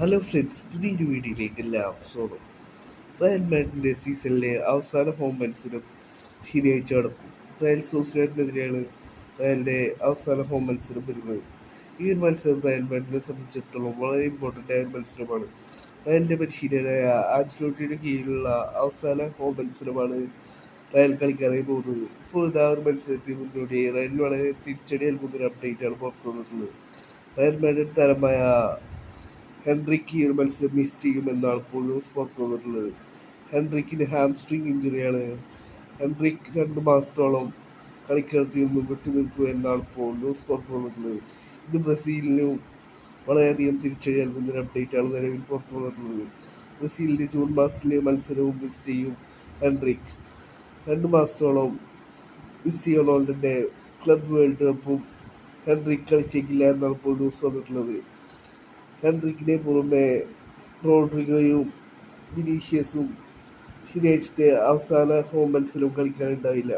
Hello friends, പുതിയൊരു വീഡിയോയിലേക്ക് എല്ലാവർക്കും സ്വാഗതം. റയൽ മാഡ്രിഡിന്റെ സീസണിലെ അവസാന ഹോം മത്സരം ശനിയാഴ്ച നടക്കും. റയൽ സോസിഡാഡിനെതിരെയാണ് റയലിന്റെ അവസാന ഹോം മത്സരം വരുന്നത്. ഈ ഒരു മത്സരം റയൽ മാഡ്രിഡിനെ സംബന്ധിച്ചിടത്തോളം വളരെ ഇമ്പോർട്ടൻ്റ് ആയ ഒരു മത്സരമാണ്. റയലിന്റെ പരിശീലകനായ ആൻചെലോട്ടിയുടെ കീഴിലുള്ള അവസാന ഹോം മത്സരമാണ് റയൽ കളിക്കാനായി പോകുന്നത്. ഇപ്പോൾ ഇതാ ഒരു മത്സരത്തിന് മുന്നോടി റയലിന് വളരെ തിരിച്ചടി നൽകുന്ന ഒരു അപ്ഡേറ്റ് ആണ് പുറത്തു വന്നിട്ടുള്ളത്. റയൽ മാഡ്രിഡ് താരമായ ഹെൻറിക്ക് ഈ ഒരു മത്സരം മിസ് ചെയ്യുമെന്നാണ് ഇപ്പോൾ ന്യൂസ് പുറത്തു വന്നിട്ടുള്ളത്. ഹെൻറിക്കിന് ഹാംസ്ട്രിങ് ഇഞ്ചുറിയാണ്. ഹെൻറിക്ക് 2 മാസത്തോളം കളിക്കളത്തിൽ നിന്നും വിട്ടുനിൽക്കുക എന്നാണ് ഇപ്പോൾ ന്യൂസ് പുറത്തു വന്നിട്ടുള്ളത്. ഇത് ബ്രസീലിനും വളരെയധികം തിരിച്ചടി നൽകുന്ന ഒരു അപ്ഡേറ്റാണ് നിലവിൽ പുറത്തു വന്നിട്ടുള്ളത്. ബ്രസീലിൻ്റെ ജൂൺ മാസത്തിലെ മത്സരവും മിസ് ചെയ്യും ഹെൻറിക്ക്. 2 മാസത്തോളം ക്രിസ്റ്റ്യാനോ റൊണാൾഡോൻ്റെ ക്ലബ് വേൾഡ് കപ്പും ഹെൻറിക്ക് കളിച്ചേക്കില്ല എന്നാണ് ഇപ്പോൾ ന്യൂസ് വന്നിട്ടുള്ളത്. ഹെൻറിക്കിനെ പുറമെ റോഡ്രിഗോയും വിനീഷ്യസും ശനിയാഴ്ചത്തെ അവസാന ഹോം മത്സരവും കളിക്കാനുണ്ടായില്ല.